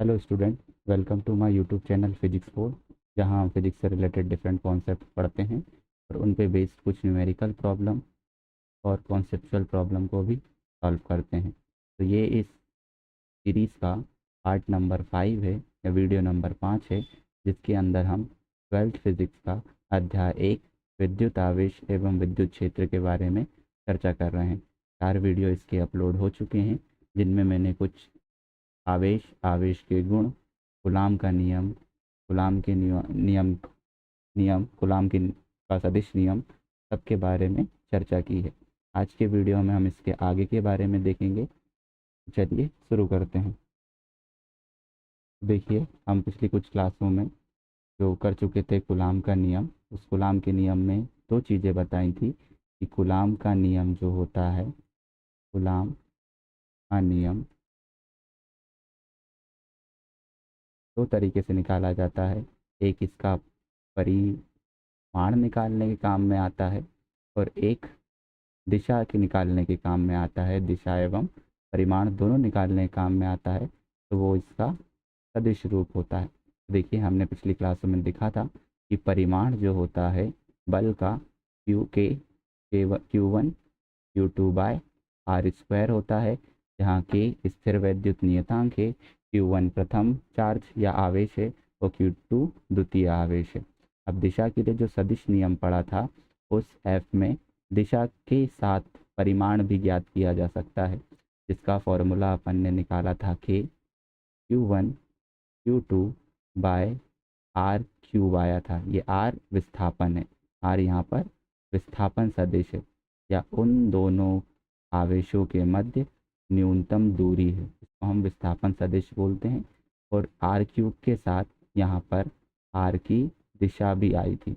Hello student, welcome to my YouTube channel physics board. जहां हम physics से related different concept पढ़ते हैं और उन पे बेस्ड कुछ न्यूमेरिकल प्रॉब्लम और कॉन्सेप्चुअल प्रॉब्लम को भी सॉल्व करते हैं। तो ये इस सीरीज़ का पार्ट नंबर 5 है या वीडियो नंबर 5 है, जिसके अंदर हम ट्वेल्थ फिजिक्स का अध्याय 1 विद्युत आवेश एवं विद्युत क्षेत्र के बारे में चर्चा कर रहे हैं। 4 वीडियो इसके अपलोड हो चुके हैं, जिनमें मैंने कुछ आवेश, आवेश के गुण, कूलाम का नियम, कूलाम के नियम नियम कूलाम की का सदिश नियम, सबके बारे में चर्चा की है। आज के वीडियो में हम इसके आगे के बारे में देखेंगे। चलिए शुरू करते हैं। देखिए, हम पिछली कुछ क्लासों में जो कर चुके थे कूलाम का नियम, उस कूलाम के नियम में दो चीज़ें बताई थी कि कूलाम का नियम जो होता है, कूलाम का नियम दो तरीके से निकाला जाता है। एक इसका परिमाण निकालने के काम में आता है और एक दिशा के निकालने के काम में आता है। दिशा एवं परिमाण दोनों निकालने के काम में आता है, तो वो इसका सदिश रूप होता है। देखिए, हमने पिछली क्लासों में देखा था कि परिमाण जो होता है बल का Q1 Q2 by R square होता है, जहाँ के स्थिर वैद्युत नियतांक है, Q1 प्रथम चार्ज या आवेश है और Q2 द्वितीय आवेश है। अब दिशा के लिए जो सदिश नियम पढ़ा था, उस एफ में दिशा के साथ परिमाण भी ज्ञात किया जा सकता है, जिसका फॉर्मूला अपन ने निकाला था कि Q1 Q2 by are cube आया था। ये आर विस्थापन है, आर यहाँ पर विस्थापन सदिश है या उन दोनों आवेशों के मध्य न्यूनतम दूरी है, इसको हम विस्थापन सदिश बोलते हैं। और आर क्यूब के साथ यहाँ पर आर की दिशा भी आई थी।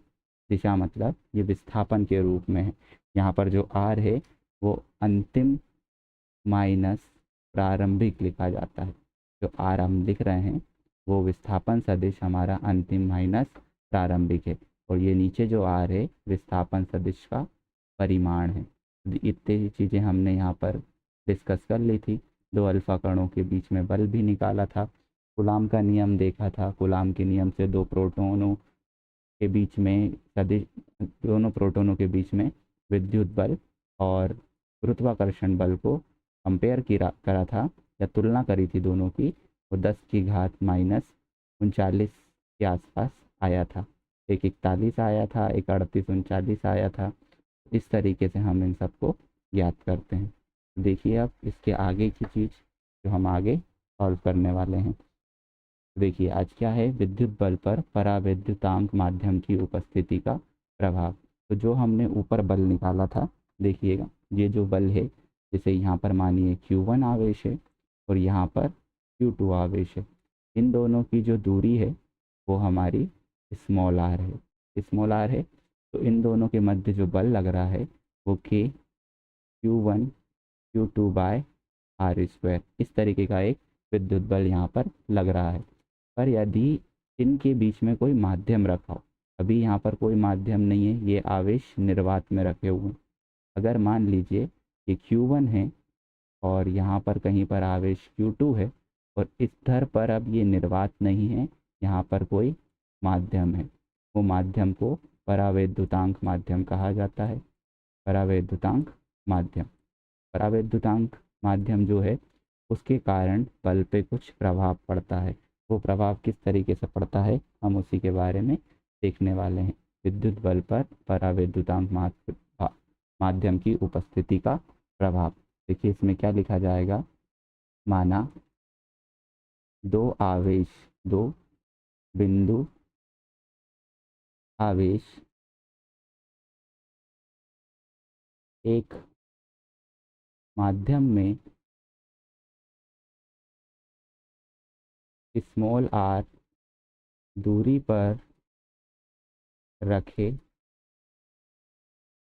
दिशा मतलब ये विस्थापन के रूप में है। यहाँ पर जो आर है वो अंतिम माइनस प्रारंभिक लिखा जाता है। जो आर हम लिख रहे हैं वो विस्थापन सदिश हमारा अंतिम माइनस प्रारंभिक है, और ये नीचे जो आर है विस्थापन सदिश का परिमाण है। इतनी ही चीज़ें हमने यहाँ पर डिस्कस कर ली थी। दो अल्फा कणों के बीच में बल भी निकाला था। कूलाम का नियम देखा था। कूलाम के नियम से दो प्रोटोनों के बीच में सदिश दोनों प्रोटोनों के बीच में विद्युत बल और गुरुत्वाकर्षण बल को कंपेयर करा था या तुलना करी थी दोनों की, और 10 की घात माइनस 39 के आसपास आया था। एक 41 आया था, एक 38 39 आया था। इस तरीके से हम इन सबको ज्ञात करते हैं। देखिए, अब इसके आगे की चीज़ जो हम आगे सॉल्व करने वाले हैं। देखिए, आज क्या है, विद्युत बल पर परावैद्युतांक माध्यम की उपस्थिति का प्रभाव। तो जो हमने ऊपर बल निकाला था, देखिएगा, ये जो बल है, जैसे यहाँ पर मानिए Q1 आवेश है और यहाँ पर Q2 आवेश है। इन दोनों की जो दूरी है वो हमारी स्मॉल आर है, स्मॉल आर है। तो इन दोनों के मध्य जो बल लग रहा है वो K Q1 Q2 by R square, इस तरीके का एक विद्युत बल यहाँ पर लग रहा है। पर यदि इनके बीच में कोई माध्यम रखा हो, अभी यहाँ पर कोई माध्यम नहीं है, ये आवेश निर्वात में रखे हुए हैं। अगर मान लीजिए कि Q1 है और यहाँ पर कहीं पर आवेश Q2 है और इस धर पर अब ये निर्वात नहीं है, यहाँ पर कोई माध्यम है, वो माध्यम को परावैद्युतांक माध्यम कहा जाता है। परावैद्युतांक माध्यम, परावैद्युतांक माध्यम जो है उसके कारण बल पे कुछ प्रभाव पड़ता है। वो प्रभाव किस तरीके से पड़ता है, हम उसी के बारे में देखने वाले हैं। विद्युत बल पर परावैद्युतांक माध्यम की उपस्थिति का प्रभाव। देखिए, इसमें क्या लिखा जाएगा, माना दो बिंदु आवेश एक माध्यम में स्मॉल आर दूरी पर रखे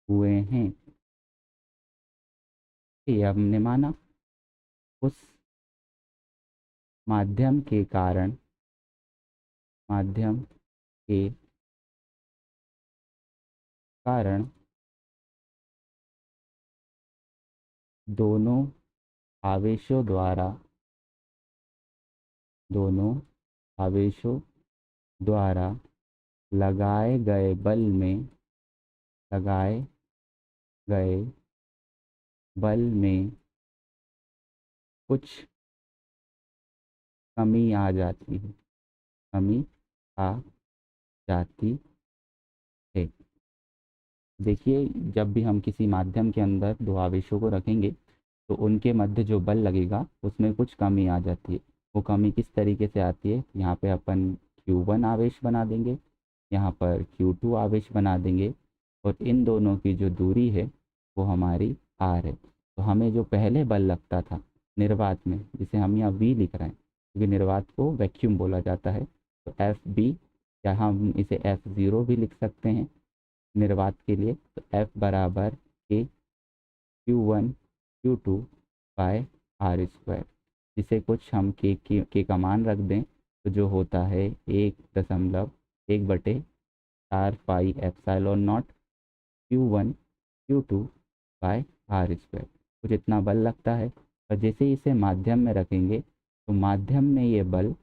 हुए हैं। ये हमने माना उस माध्यम के कारण, माध्यम के कारण दोनों आवेशों द्वारा दोनों आवेशों द्वारा लगाए गए बल में लगाए गए बल में कुछ कमी आ जाती है, कमी आ जाती है। देखिए, जब भी हम किसी माध्यम के अंदर दो आवेशों को रखेंगे तो उनके मध्य जो बल लगेगा उसमें कुछ कमी आ जाती है। वो कमी किस तरीके से आती है, यहाँ पे अपन Q1 आवेश बना देंगे, यहाँ पर Q2 आवेश बना देंगे, और इन दोनों की जो दूरी है वो हमारी R है। तो हमें जो पहले बल लगता था निर्वात में, जिसे हम यहाँ V लिख रहे हैं क्योंकि निर्वात को वैक्यूम बोला जाता है, तो FB, या हम इसे F0 भी लिख सकते हैं निर्वात के लिए। तो F बराबर के Q1 Q2 by R square, जिसे कुछ हम के का मान रख दें तो जो होता है 1.1/4 pi epsilon not Q1 Q2 by R square. कुछ इतना बल लगता है, और जैसे ही इसे माध्यम में रखेंगे तो माध्यम में ये बल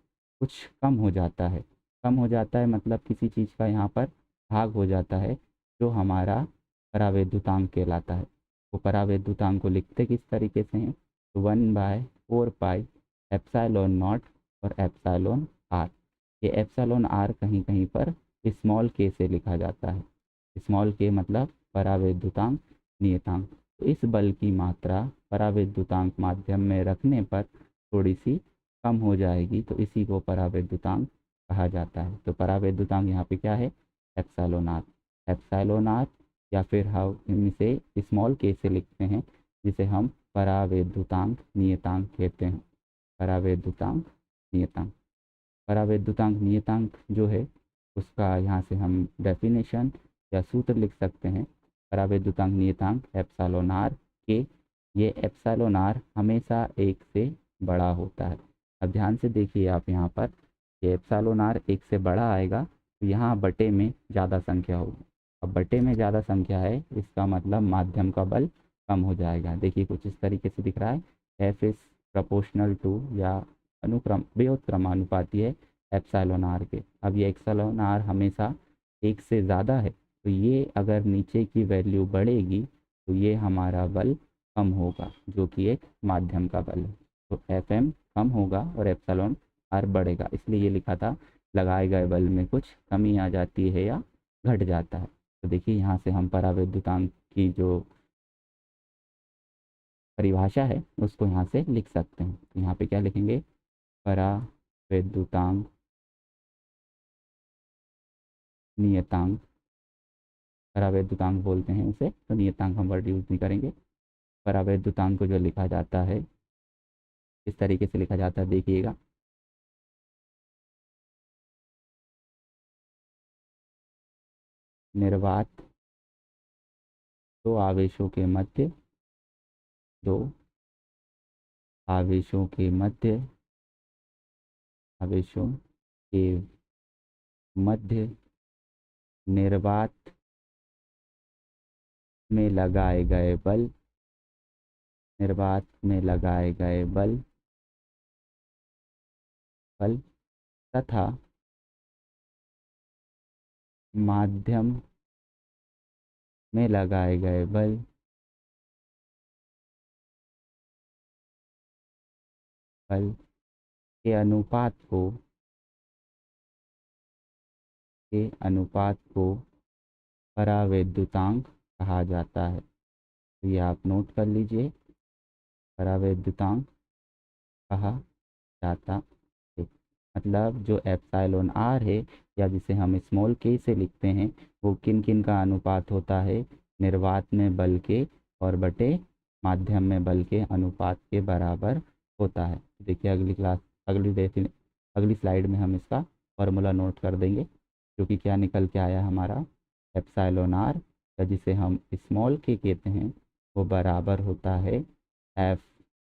कुछ कम हो जाता है। कम हो जाता है मतलब किसी चीज़ का यहाँ पर भाग हो जाता है, जो हमारा परावैद्युतांक कहलाता है। वो परावैद्युतांक को लिखते किस तरीके से हैं, तो 1/4 पाई एप्सिलॉन नॉट और एप्सिलॉन आर। ये एप्सिलॉन आर कहीं कहीं पर स्मॉल के से लिखा जाता है। स्मॉल के मतलब परावैद्युतांक नियतांक। तो इस बल की मात्रा परावैद्युतांक माध्यम में रखने पर थोड़ी सी कम हो जाएगी, तो इसी को परावैद्युतांक कहा जाता है। तो परावैद्युतांक यहाँ पे क्या है, एप्सिलॉन आर। एप्सिलॉन आर, या फिर हम इसे स्मॉल के से लिखते हैं, जिसे हम परावैद्युतांक नियतांक कहते हैं। परावैद्युतांक नियतांक, परावैद्युतांक नियतांक जो है उसका यहाँ से हम डेफिनेशन या सूत्र लिख सकते हैं। परावैद्युतांक नियतांक एप्सिलॉन आर के, ये एप्सिलॉन आर हमेशा 1 से बड़ा होता है। अब ध्यान से देखिए आप यहाँ पर, ये एप्सिलॉन आर 1 से बड़ा आएगा तो यहाँ बटे में ज़्यादा संख्या होगी। अब बटे में ज़्यादा संख्या है, इसका मतलब माध्यम का बल कम हो जाएगा। देखिए कुछ इस तरीके से दिख रहा है, एफ इज प्रोपोर्शनल टू, या अनुक्रम बेहद क्रमानुपाती है एप्सिलॉन आर के। अब ये एप्सिलॉन आर हमेशा 1 से ज़्यादा है, तो ये अगर नीचे की वैल्यू बढ़ेगी तो ये हमारा बल कम होगा, जो कि एक माध्यम का बल है। तो एफ एम कम होगा और एप्सिलॉन आर बढ़ेगा, इसलिए ये लिखा था लगाए गए बल में कुछ कमी आ जाती है या घट जाता है। तो देखिए यहाँ से हम परावैद्युतांक की जो परिभाषा है उसको यहाँ से लिख सकते हैं। तो यहाँ पे क्या लिखेंगे, परावैद्युतांक नियतांक, परावैद्युतांक बोलते हैं उसे, तो नियतांक हम वर्ड यूज नहीं करेंगे। परावैद्युतांक को जो लिखा जाता है इस तरीके से लिखा जाता है, देखिएगा, निर्वात दो आवेशों के मध्य, दो आवेशों के मध्य, आवेशों के मध्य निर्वात में लगाए गए बल, निर्वात में लगाए गए बल बल तथा माध्यम में लगाए गए बल बल के अनुपात को परावैद्युतांक कहा जाता है। तो ये आप नोट कर लीजिए, परावैद्युतांक कहा जाता है। मतलब जो एप्सिलॉन आर है, या जिसे हम स्मॉल के से लिखते हैं, वो किन किन का अनुपात होता है, निर्वात में बल के और बटे माध्यम में बल के अनुपात के बराबर होता है। देखिए अगली स्लाइड में हम इसका फॉर्मूला नोट कर देंगे, जो कि क्या निकल के आया हमारा, एप्सिलॉन आर, या जिसे हम स्मॉल के कहते हैं, वो बराबर होता है एफ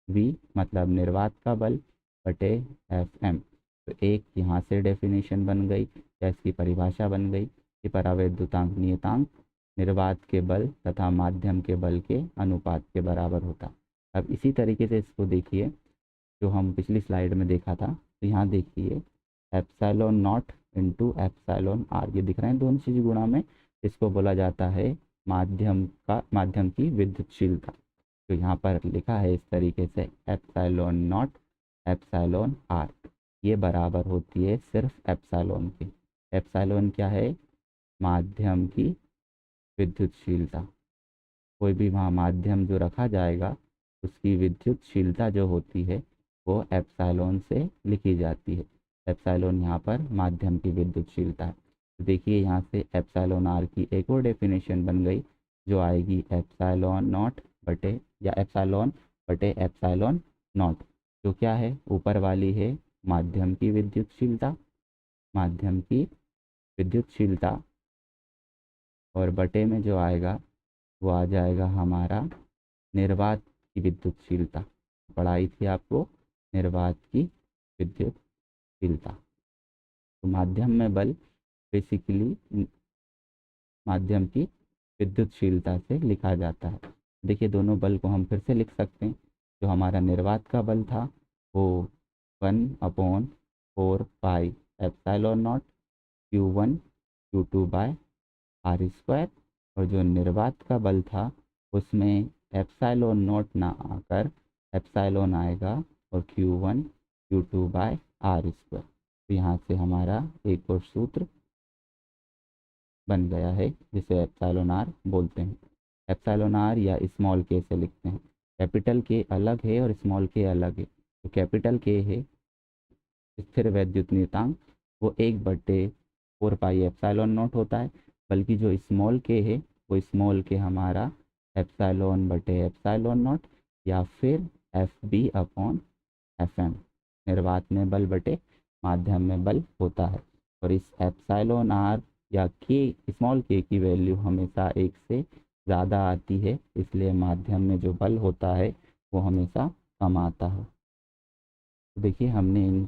वी, मतलब निर्वात का बल, बटे एफ एम। तो एक यहाँ से डेफिनेशन बन गई, या इसकी परिभाषा बन गई कि परावैद्युतांक नियतांक निर्वात के बल तथा माध्यम के बल के अनुपात के बराबर होता। अब इसी तरीके से इसको देखिए, जो हम पिछली स्लाइड में देखा था, तो यहाँ देखिए epsilon not into epsilon r, ये दिख रहे हैं दोनों चीज़ गुणा में, इसको बोला जाता है माध्यम की विद्युतशीलता। तो यहाँ पर लिखा है इस तरीके से एप्सिलॉन नॉट एप्सिलॉन आर, ये बराबर होती है सिर्फ एप्सिलॉन की। एप्सिलॉन क्या है? माध्यम की विद्युतशीलता। कोई भी वहाँ माध्यम जो रखा जाएगा उसकी विद्युतशीलता जो होती है वो एप्सिलॉन से लिखी जाती है। एप्सिलॉन यहाँ पर माध्यम की विद्युतशीलता है। तो देखिए यहाँ से एप्सिलॉन आर की एक और डेफिनेशन बन गई जो आएगी एप्सिलॉन नॉट बटे या एप्सिलॉन बटे एप्सिलॉन नॉट, जो क्या है ऊपर वाली है माध्यम की विद्युतशीलता, माध्यम की विद्युतशीलता, और बटे में जो आएगा वो आ जाएगा हमारा निर्वात की विद्युतशीलता। पढ़ाई थी आपको निर्वात की विद्युतशीलता। तो माध्यम में बल बेसिकली माध्यम की विद्युतशीलता से लिखा जाता है। देखिए दोनों बल को हम फिर से लिख सकते हैं। जो हमारा निर्वात का बल था वो 1/4 pi epsilon not Q1 Q2 by R square, और जो निर्वात का बल था उसमें एप्सिलॉन नॉट ना आकर एप्सिलॉन आएगा और Q1 Q2 by R square. तो यहाँ से हमारा एक और सूत्र बन गया है जिसे एप्सिलॉन आर बोलते हैं। एप्सिलॉन आर या स्मॉल के से लिखते हैं। कैपिटल के अलग है और स्मॉल के अलग है। तो कैपिटल के है स्थिर वैद्युत नियतांक, वो 1/4 पाई एप्सिलॉन नॉट होता है, बल्कि जो स्मॉल के है वो स्मॉल के हमारा एप्सिलॉन बटे एप्सिलॉन नॉट या फिर FB/FM, निर्वात में बल बटे माध्यम में बल होता है। और इस एप्सिलॉन आर या के स्मॉल के की वैल्यू हमेशा 1 से ज़्यादा आती है, इसलिए माध्यम में जो बल होता है वो हमेशा कम आता है। तो देखिए हमने इन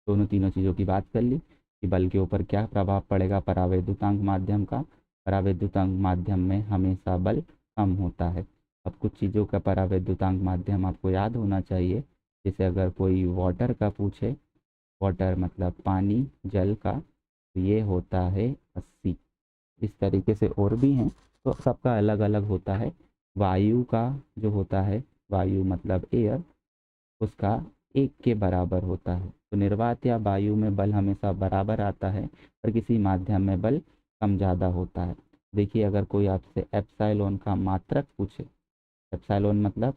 दोनों तीनों चीज़ों की बात कर ली कि बल के ऊपर क्या प्रभाव पड़ेगा परावैद्युतांक माध्यम का। परावैद्युतांक माध्यम में हमेशा बल कम होता है। अब कुछ चीज़ों का परावैद्युतांक माध्यम आपको याद होना चाहिए। जैसे अगर कोई वाटर का पूछे, वाटर मतलब पानी जल का, तो ये होता है 80। इस तरीके से और भी हैं, तो सबका अलग अलग होता है। वायु का जो होता है, वायु मतलब एयर, उसका 1 के बराबर होता है। तो निर्वात या वायु में बल हमेशा बराबर आता है, पर किसी माध्यम में बल कम ज़्यादा होता है। देखिए अगर कोई आपसे एप्सिलॉन का मात्रक पूछे, एप्सिलॉन मतलब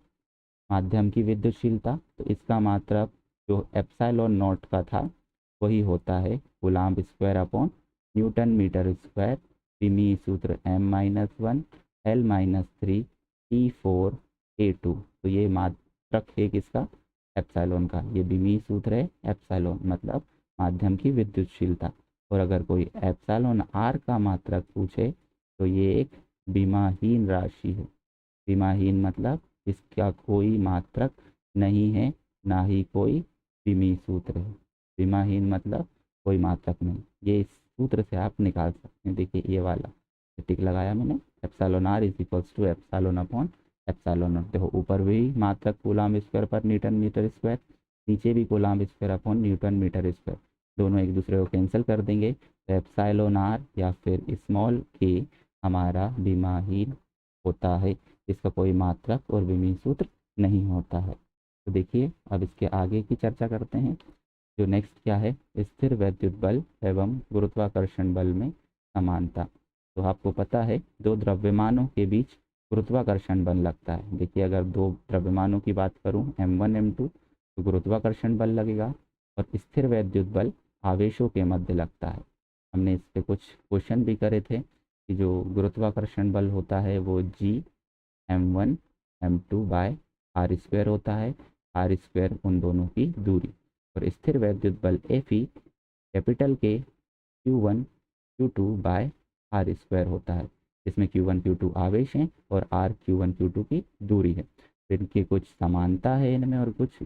माध्यम की विद्युतशीलता, तो इसका मात्रक जो एप्सिलॉन नॉट का था वही होता है coulomb square upon newton metre square, विमीय सूत्र M-1 L-3 T4A2। तो ये मात्रक है किसका? एप्सिलॉन का। ये विमीय सूत्र है एप्सिलॉन मतलब माध्यम की विद्युतशीलता। और अगर कोई एप्सिलॉन आर का मात्रक पूछे तो ये एक विमाहीन राशि है। विमाहीन मतलब इसका कोई मात्रक नहीं है, ना ही कोई विमीय सूत्र है। विमाहीन मतलब कोई मात्रक नहीं। ये इस सूत्र से आप निकाल सकते हैं। देखिए ये वाला टिक लगाया मैंने, epsilon R is equals to epsilon upon epsilon not. देखो ऊपर भी मात्रक कूलाम्ब स्क्वायर पर न्यूटन मीटर स्क्वायर, नीचे भी coulomb square upon newton metre square, दोनों एक दूसरे को कैंसिल कर देंगे। तो एप्सिलॉन आर या फिर स्मॉल के हमारा विमाहीन होता है, इसका कोई मात्रक और विमीय सूत्र नहीं होता है। तो देखिए अब इसके आगे की चर्चा करते हैं। जो नेक्स्ट क्या है, स्थिर वैद्युत बल एवं गुरुत्वाकर्षण बल में समानता। तो आपको पता है दो द्रव्यमानों के बीच गुरुत्वाकर्षण बल लगता है। देखिए अगर दो द्रव्यमानों की बात करूं M1 M2, तो गुरुत्वाकर्षण बल लगेगा, और स्थिर वैद्युत बल आवेशों के मध्य लगता है। हमने इस पे कुछ क्वेश्चन भी करे थे कि जो गुरुत्वाकर्षण बल होता है वो G(M1 M2) bye R square होता है, आर स्क्वायर उन दोनों की दूरी। और स्थिर वैद्युत बल Fe कैपिटल के Q1 Q2 by R square होता है, जिसमें Q1 Q2 आवेश हैं और R Q1 Q2 की दूरी है। फिर इनकी कुछ समानता है इनमें और कुछ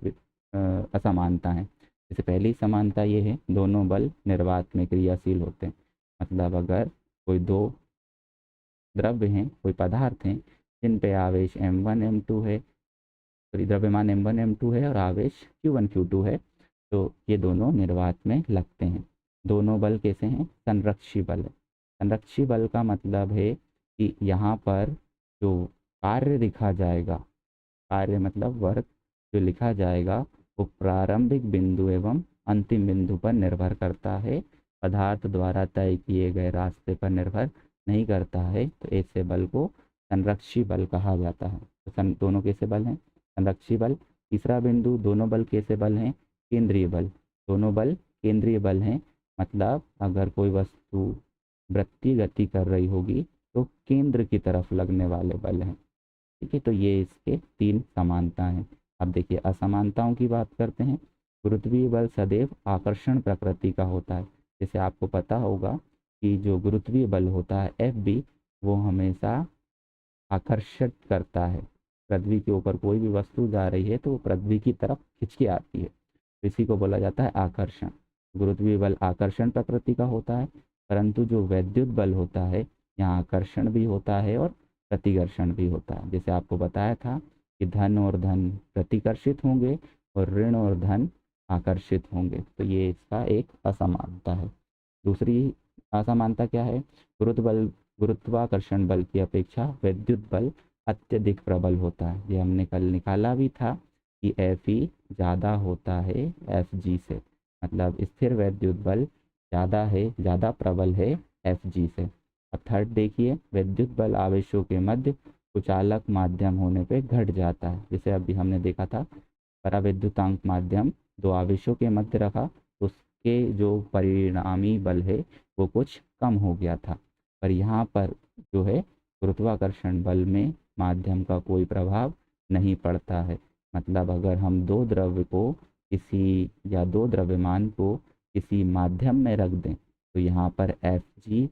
असमानता है। जैसे पहली समानता ये है, दोनों बल निर्वात में क्रियाशील होते हैं। मतलब अगर कोई दो द्रव्य हैं, कोई पदार्थ हैं जिन पे आवेश M1 M2 है, द्रव्यमान M1 M2 है और आवेश Q1 Q2 है, तो ये दोनों निर्वात में लगते हैं। दोनों बल कैसे हैं? संरक्षी बल है। संरक्षी बल का मतलब है कि यहाँ पर जो कार्य लिखा जाएगा, कार्य मतलब वर्क जो लिखा जाएगा, वो प्रारंभिक बिंदु एवं अंतिम बिंदु पर निर्भर करता है, पदार्थ द्वारा तय किए गए रास्ते पर निर्भर नहीं करता है। तो ऐसे बल को संरक्षी बल कहा जाता है। तो दोनों कैसे बल हैं? संरक्षी बल। तीसरा बिंदु, दोनों बल कैसे बल हैं? केंद्रीय बल। दोनों बल केंद्रीय बल हैं, मतलब अगर कोई वस्तु वृत्तीय गति कर रही होगी तो केंद्र की तरफ लगने वाले बल हैं। ठीक है, तो ये इसके तीन समानता हैं। अब देखिए असमानताओं की बात करते हैं। गुरुत्वीय बल सदैव आकर्षण प्रकृति का होता है। जैसे आपको पता होगा कि जो गुरुत्वीय बल होता है Fb, वो हमेशा आकर्षित करता है। पृथ्वी के ऊपर कोई भी वस्तु जा रही है तो वो पृथ्वी की तरफ खिंच के आती है, इसी को बोला जाता है आकर्षण। गुरुत्वीय बल आकर्षण प्रकृति का होता है, परंतु जो वैद्युत बल होता है, यहाँ आकर्षण भी होता है और प्रतिकर्षण भी होता है। जैसे आपको बताया था कि धन और धन प्रतिकर्षित होंगे और ऋण और धन आकर्षित होंगे, तो ये इसका एक असमानता है। दूसरी असमानता क्या है? गुरुत्वाकर्षण बल की अपेक्षा विद्युत बल अत्यधिक प्रबल होता है। ये हमने कल निकाला भी था कि Fe ज़्यादा होता है Fg से, मतलब स्थिर विद्युत बल ज़्यादा है, ज़्यादा प्रबल है Fg से। अब थर्ड देखिए, विद्युत बल आवेशों के मध्य कुचालक माध्यम होने पे घट जाता है। जैसे अभी हमने देखा था पराविद्युतांक माध्यम दो आवेशों के मध्य रखा, उसके जो परिणामी बल है वो कुछ कम हो गया था। पर यहाँ पर जो है गुरुत्वाकर्षण बल में माध्यम का कोई प्रभाव नहीं पड़ता है। मतलब अगर हम दो द्रव्य को किसी या दो द्रव्यमान को किसी माध्यम में रख दें तो यहाँ पर Fg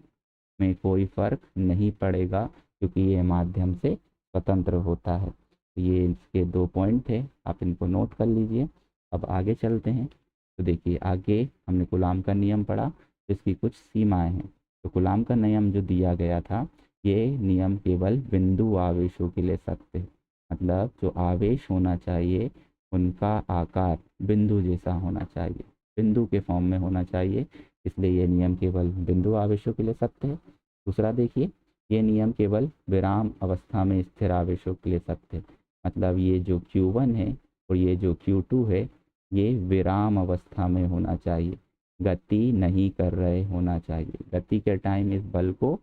में कोई फर्क नहीं पड़ेगा, क्योंकि ये माध्यम से स्वतंत्र होता है। तो ये इसके दो पॉइंट थे, आप इनको नोट कर लीजिए। अब आगे चलते हैं। तो देखिए आगे हमने कूलाम का नियम पढ़ा, तो इसकी कुछ सीमाएं हैं। तो कूलाम का नियम जो दिया गया था, ये नियम केवल बिंदु आवेशों के लिए सत्य है। मतलब जो आवेश होना चाहिए उनका आकार बिंदु जैसा होना चाहिए, बिंदु के फॉर्म में होना चाहिए, इसलिए ये नियम केवल बिंदु आवेशों के लिए सत्य है। दूसरा देखिए, ये नियम केवल विराम अवस्था में स्थिर आवेशों के लिए सत्य है। मतलब ये जो Q1 है और ये जो Q2 है, ये विराम अवस्था में होना चाहिए, गति नहीं कर रहे होना चाहिए। गति के टाइम इस बल को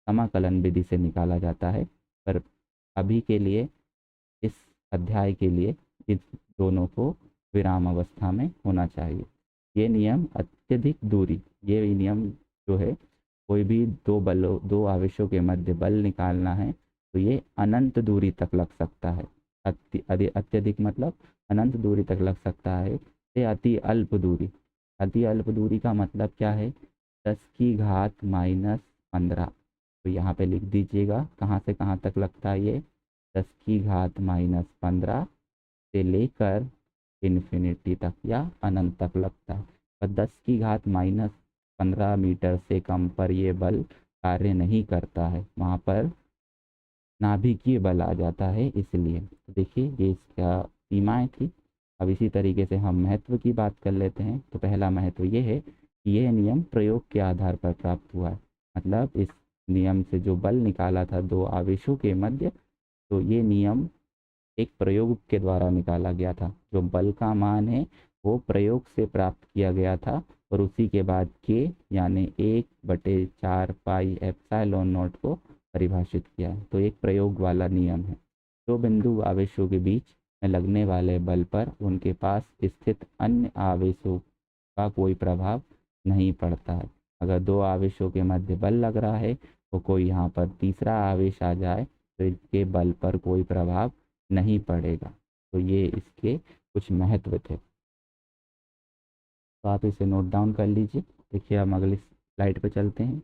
समाकलन विधि से निकाला जाता है, पर अभी के लिए इस अध्याय के लिए इस दोनों को विराम अवस्था में होना चाहिए। ये नियम अत्यधिक दूरी, ये नियम जो है कोई भी दो आवेशों के मध्य बल निकालना है तो ये अनंत दूरी तक लग सकता है। अत्यधिक मतलब अनंत दूरी तक लग सकता है। ये अति अल्प दूरी, अति अल्प दूरी का मतलब क्या है? 10⁻⁻15। तो यहाँ पे लिख दीजिएगा कहाँ से कहाँ तक लगता है ये, 10⁻⁻15 से लेकर इन्फिनिटी तक या अनंत तक लगता है। पर 10⁻⁻15 मीटर से कम पर ये बल कार्य नहीं करता है, वहाँ पर नाभिकीय बल आ जाता है। इसलिए तो देखिए ये इसका सीमाएं थी। अब इसी तरीके से हम महत्व की बात कर लेते हैं। तो पहला महत्व ये है कि यह नियम प्रयोग के आधार पर प्राप्त हुआ है। मतलब इस नियम से जो बल निकाला था दो आवेशों के मध्य, तो ये नियम एक प्रयोग के द्वारा निकाला गया था। जो बल का मान है वो प्रयोग से प्राप्त किया गया था और उसी के बाद के यानी 1/4 पाई एप्सिलॉन नॉट को परिभाषित किया है। तो एक प्रयोग वाला नियम है। दो बिंदु आवेशों के बीच में लगने वाले बल पर उनके पास स्थित अन्य आवेशों का कोई प्रभाव नहीं पड़ता है। अगर दो आवेशों के मध्य बल लग रहा है तो कोई यहाँ पर तीसरा आवेश आ जाए तो इसके बल पर कोई प्रभाव नहीं पड़ेगा। तो ये इसके कुछ महत्व थे, तो आप इसे नोट डाउन कर लीजिए। देखिए हम अगली स्लाइड पे चलते हैं।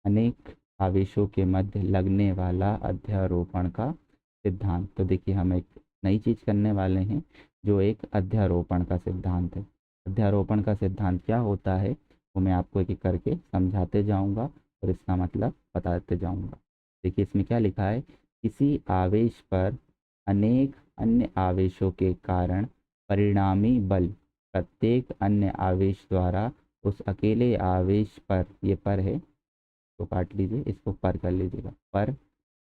अनेक आवेशों के मध्य लगने वाला अध्यारोपण का सिद्धांत। तो देखिए हम एक नई चीज़ करने वाले हैं जो एक अध्यारोपण का सिद्धांत है। अध्यारोपण का सिद्धांत क्या होता है वो मैं आपको एक एक करके समझाते जाऊंगा और इसका मतलब बताते जाऊंगा। देखिए इसमें क्या लिखा है, किसी आवेश पर अनेक अन्य आवेशों के कारण परिणामी बल प्रत्येक अन्य आवेश द्वारा उस अकेले आवेश पर, ये पर है तो काट लीजिए, इसको पर कर लीजिएगा, पर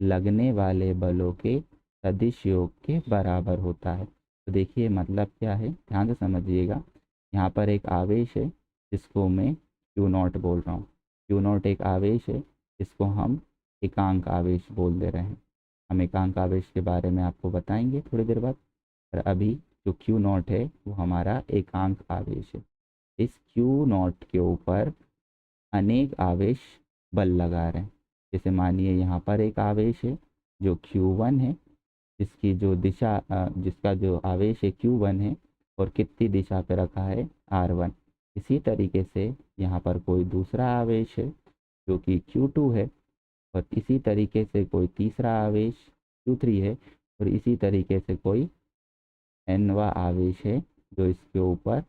लगने वाले बलों के सदिश योग के बराबर होता है। तो देखिए मतलब क्या है, ध्यान से समझिएगा। यहाँ पर एक आवेश है जिसको मैं क्यू नॉट बोल रहा हूँ। क्यू नॉट एक आवेश है जिसको हम एकांक आवेश बोल दे रहे हैं। हम एकांक आवेश के बारे में आपको बताएंगे थोड़ी देर बाद। पर अभी जो क्यू नॉट है वो हमारा एकांक आवेश है। इस क्यू नॉट के ऊपर अनेक आवेश बल लगा रहे हैं। जैसे मानिए यहाँ पर एक आवेश है जो Q1 है, जिसकी जो दिशा जिसका जो आवेश है Q1 है और कितनी दिशा पे रखा है R1। इसी तरीके से यहाँ पर कोई दूसरा आवेश है जो कि Q2 है, और इसी तरीके से कोई तीसरा आवेश Q3 है, और इसी तरीके से कोई nवा आवेश है जो इसके ऊपर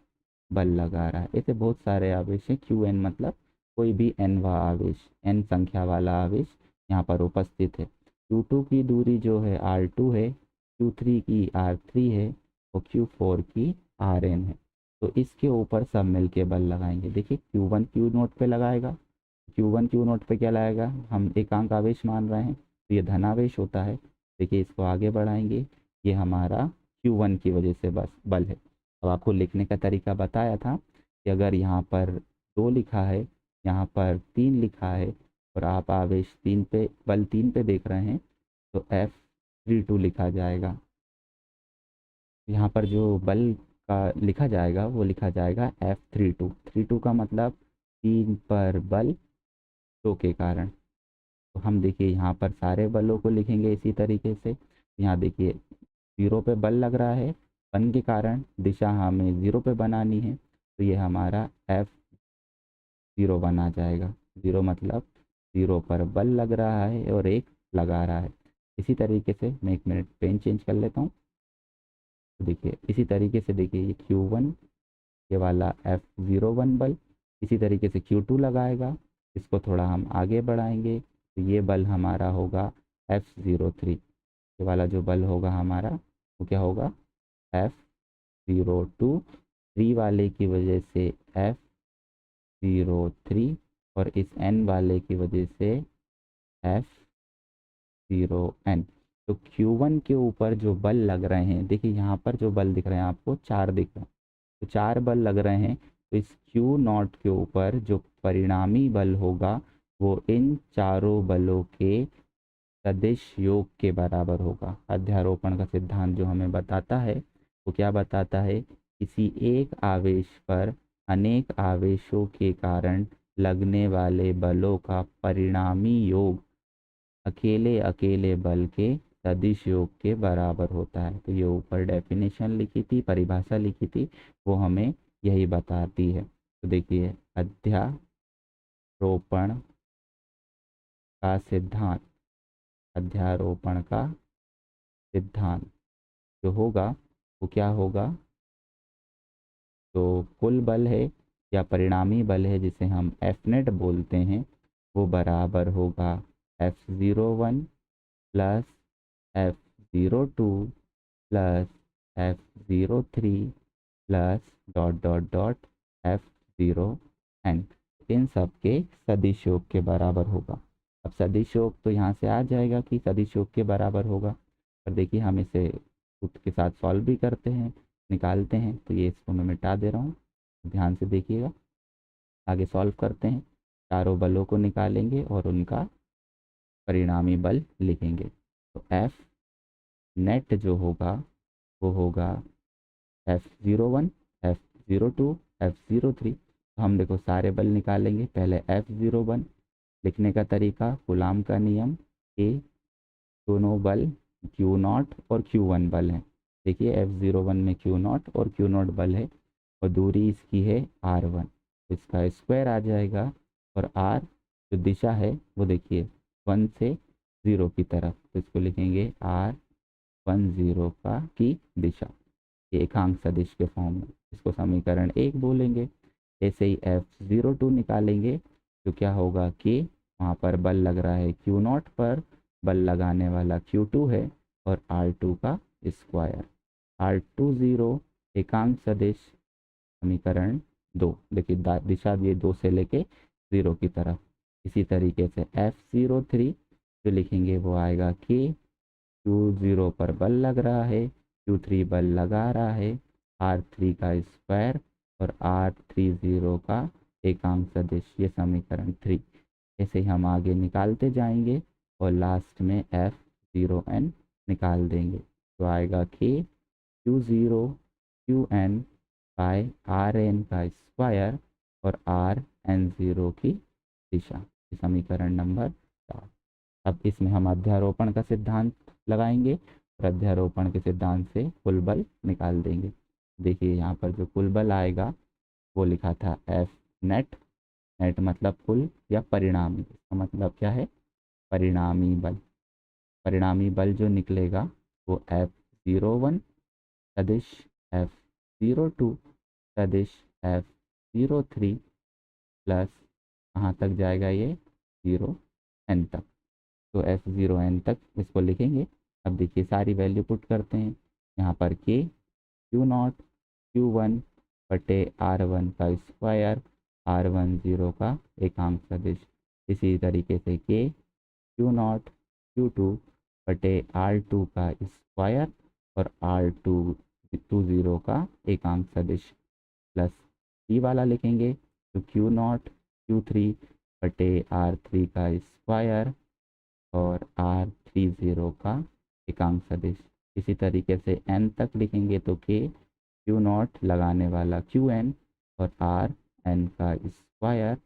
बल लगा रहा है। ऐसे बहुत सारे आवेश हैं। Qn मतलब कोई भी nवा आवेश, n संख्या वाला आवेश यहाँ पर उपस्थित है। Q2 की दूरी जो है R2 है, Q3 की R3 है और Q4 की Rn है। तो इसके ऊपर सब मिलके बल लगाएंगे। देखिए Q1 Q नोट पे लगाएगा, Q1 Q नोट पे क्या लगाएगा, हम एकांक आवेश मान रहे हैं तो ये धनावेश होता है। देखिए इसको आगे बढ़ाएंगे, ये हमारा Q1 की वजह से बस बल है। अब आपको लिखने का तरीका बताया था कि अगर यहाँ पर 2 लिखा है, यहाँ पर 3 लिखा है और आप आवेश 3 पे, बल 3 पे देख रहे हैं तो F32 लिखा जाएगा। यहाँ पर जो बल का लिखा जाएगा वो लिखा जाएगा F32। 32 का मतलब 3 पर बल 2 के कारण। तो हम देखिए यहाँ पर सारे बलों को लिखेंगे इसी तरीके से। यहाँ देखिए 0 पे बल लग रहा है, 1 के कारण दिशा हमें 0 पे बनानी है, तो ये हमारा F0 बना जाएगा। 0 मतलब 0 पर बल लग रहा है और 1 लगा रहा है। इसी तरीके से मैं 1 मिनट पेन चेंज कर लेता हूँ। तो देखिए इसी तरीके से देखिए ये Q1, ये वाला F01 बल, इसी तरीके से Q2 लगाएगा। इसको थोड़ा हम आगे बढ़ाएंगे तो ये बल हमारा होगा F03। ये वाला जो बल होगा हमारा वो क्या होगा, F02। 3 वाले की वजह से F03 और इस n वाले की वजह से F0n। तो Q1 के ऊपर जो बल लग रहे हैं, देखिए यहाँ पर जो बल दिख रहे हैं आपको 4 दिख रहे हैं, तो 4 बल लग रहे हैं। तो इस Q नॉट के ऊपर जो परिणामी बल होगा वो इन चारों बलों के सदिश योग के बराबर होगा। अध्यारोपण का सिद्धांत जो हमें बताता है वो क्या बताता है, किसी एक आवेश पर अनेक आवेशों के कारण लगने वाले बलों का परिणामी योग अकेले अकेले बल के सदिश योग के बराबर होता है। तो ये ऊपर डेफिनेशन लिखी थी, परिभाषा लिखी थी, वो हमें यही बताती है। तो देखिए अध्यारोपण का सिद्धांत, अध्यारोपण का सिद्धांत जो होगा वो क्या होगा, तो कुल बल है या परिणामी बल है जिसे हम एफ नेट बोलते हैं, वो बराबर होगा F01 plus F02 plus F03 plus dot dot dot F0n। इन सब के सदिश योग के बराबर होगा। अब सदिश योग तो यहाँ से आ जाएगा कि सदिश योग के बराबर होगा, पर देखिए हम इसे सूत्र के साथ सॉल्व भी करते हैं, निकालते हैं। तो ये इसको मैं मिटा दे रहा हूँ, ध्यान से देखिएगा। आगे सॉल्व करते हैं, चारों बलों को निकालेंगे और उनका परिणामी बल लिखेंगे। तो F नेट जो होगा वो होगा F01, F02, F03। तो हम देखो सारे बल निकालेंगे। पहले F01 लिखने का तरीका, कूलाम का नियम कि दोनों बल Q नॉट और Q1 बल हैं। देखिए F01 में Q नॉट और Q नॉट बल है और दूरी इसकी है R1, इसका स्क्वायर आ जाएगा। और R जो दिशा है वो देखिए 1 से 0 की तरफ, तो इसको लिखेंगे R10 का की दिशा, ये एकांक सदिश के फॉर्म में, इसको समीकरण 1 बोलेंगे। ऐसे ही F02 निकालेंगे तो क्या होगा कि वहाँ पर बल लग रहा है Q नॉट पर, बल लगाने वाला Q2 है और R2 का स्क्वायर। R20 एकांक सदिश समीकरण 2। देखिए दिशा ये 2 से लेके 0 की तरफ। इसी तरीके से F03 जो लिखेंगे वो आएगा कि Q0 पर बल लग रहा है, Q3 बल लगा रहा है, R3 का स्क्वायर और R30 का एकांक सदिश, ये समीकरण 3। ऐसे ही हम आगे निकालते जाएंगे और लास्ट में F0n निकाल देंगे। तो आएगा कि Q0 Qn बाय Rn का स्क्वायर और Rn0 की दिशा, समीकरण नंबर 4। अब इसमें हम अध्यारोपण का सिद्धांत लगाएंगे और अध्यारोपण के सिद्धांत से कुल बल निकाल देंगे। देखिए यहाँ पर जो कुल बल आएगा वो लिखा था F नेट। नेट मतलब कुल या परिणामी, इसका मतलब क्या है, परिणामी बल। परिणामी बल जो निकलेगा वो F01 सदिश F02 सदिश F03 प्लस कहाँ तक जाएगा ये 0n तक। तो F0n तक इसको लिखेंगे। अब देखिए सारी वैल्यू पुट करते हैं। यहाँ पर K Q0 Q1 बटे R1 का स्क्वायर, R10 का एकांक सदिश। इसी तरीके से K Q0 Q2 बटे R2 का स्क्वायर और R20 का एकांक सदिश प्लस T वाला लिखेंगे तो Q0 Q3 बटे R3 का स्क्वायर और R30 का एकांक सदिश। इसी तरीके से n तक लिखेंगे तो K Q0 लगाने वाला Qn और Rn का स्क्वायर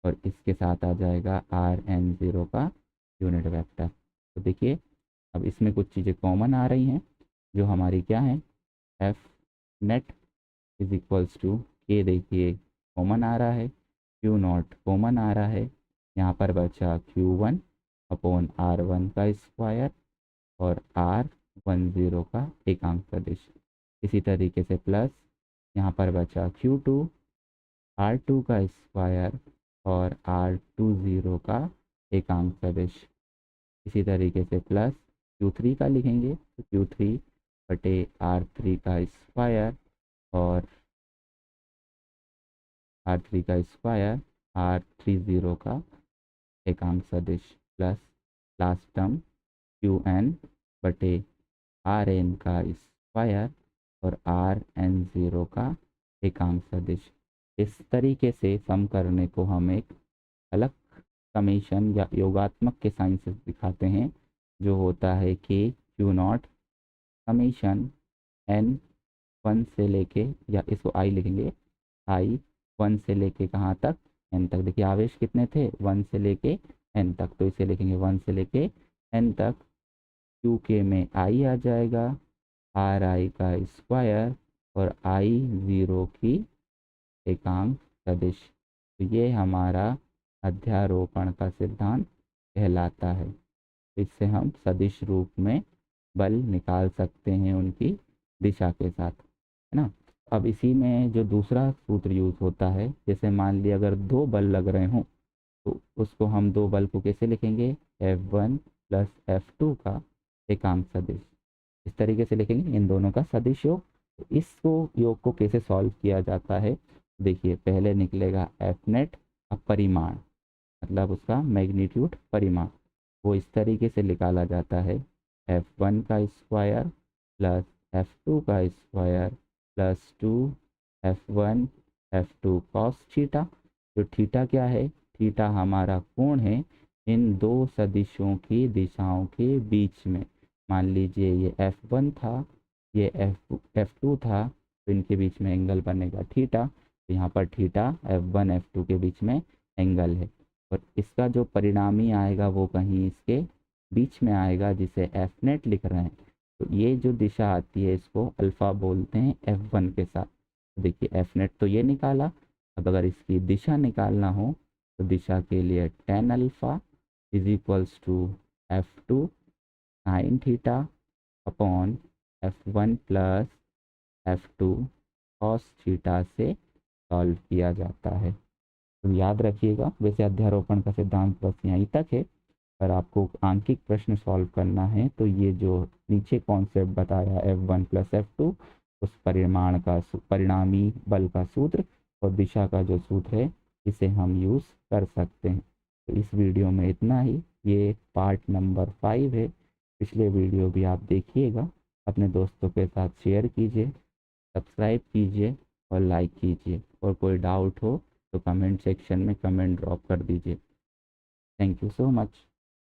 और इसके साथ आ जाएगा Rn0 का यूनिट वेक्टर। तो देखिए अब इसमें कुछ चीज़ें कॉमन आ रही हैं जो हमारी क्या है, F net is equals to K, देखिए कॉमन आ रहा है, Q0 कॉमन आ रहा है, यहाँ पर बचा Q1 अपॉन R1 का स्क्वायर और R10 का एकांक सदिश। इसी तरीके से प्लस यहाँ पर बचा Q2 R2 का स्क्वायर और R20 का एकांक सदिश। इसी तरीके से प्लस Q3 का लिखेंगे तो Q3 बटे R3 का स्क्वायर और R3 का स्क्वायर R30 का एकांक सदिश प्लस लास्ट टर्म Qn बटे Rn का स्क्वायर और Rn0 का एकांक सदिश। इस तरीके से सम करने को हम एक अलग समेशन या योगात्मक के साइन से दिखाते हैं, जो होता है कि Q0 समेशन n 1 से लेके, या इसको I लिखेंगे, I 1 से लेके कहाँ तक, n तक। देखिए आवेश कितने थे, 1 से लेके n तक, तो इसे लिखेंगे 1 से लेके n तक। Qk में I आ जाएगा, Ri का स्क्वायर और I0 की एकांक सदिश। तो ये हमारा अध्यारोपण का सिद्धांत कहलाता है। इससे हम सदिश रूप में बल निकाल सकते हैं उनकी दिशा के साथ, है ना। अब इसी में जो दूसरा सूत्र यूज होता है, जैसे मान लिया अगर दो बल लग रहे हों तो उसको हम दो बल को कैसे लिखेंगे, F1 प्लस F2 का एकांक सदिश। इस तरीके से लिखेंगे इन दोनों का सदिश योग। तो इसको योग को कैसे सॉल्व किया जाता है, देखिए पहले निकलेगा F नेट, अब परिमाण मतलब उसका मैग्नीट्यूड परिमाण, वो इस तरीके से निकाला जाता है F1 का स्क्वायर प्लस F2 का square plus 2 F1 F2 cos theta. जो थीटा क्या है, थीटा हमारा कोण है इन दो सदिशों की दिशाओं के बीच में। मान लीजिए ये F1 था, ये F2 था, तो इनके बीच में एंगल बनेगा थीटा। तो यहाँ पर थीटा F1 F2 के बीच में एंगल है, और इसका जो परिणामी आएगा वो कहीं इसके बीच में आएगा, जिसे F नेट लिख रहे हैं। तो ये जो दिशा आती है इसको अल्फ़ा बोलते हैं F1 के साथ। तो देखिए F नेट तो ये निकाला, अब अगर इसकी दिशा निकालना हो तो दिशा के लिए tan alpha is equals to F2 sine theta upon F1 plus F2 cos theta से सॉल्व किया जाता है। तो याद रखिएगा, वैसे अध्यारोपण का सिद्धांत बस यहीं तक है। अगर आपको आंकिक प्रश्न सॉल्व करना है तो ये जो नीचे कॉन्सेप्ट बताया F1 प्लस F2, उस परिणामी बल का सूत्र और दिशा का जो सूत्र है इसे हम यूज़ कर सकते हैं। तो इस वीडियो में इतना ही। ये पार्ट नंबर 5 है। पिछले वीडियो भी आप देखिएगा, अपने दोस्तों के साथ शेयर कीजिए, सब्सक्राइब कीजिए और लाइक कीजिए। और कोई डाउट हो तो कमेंट सेक्शन में कमेंट ड्रॉप कर दीजिए। Thank you so much.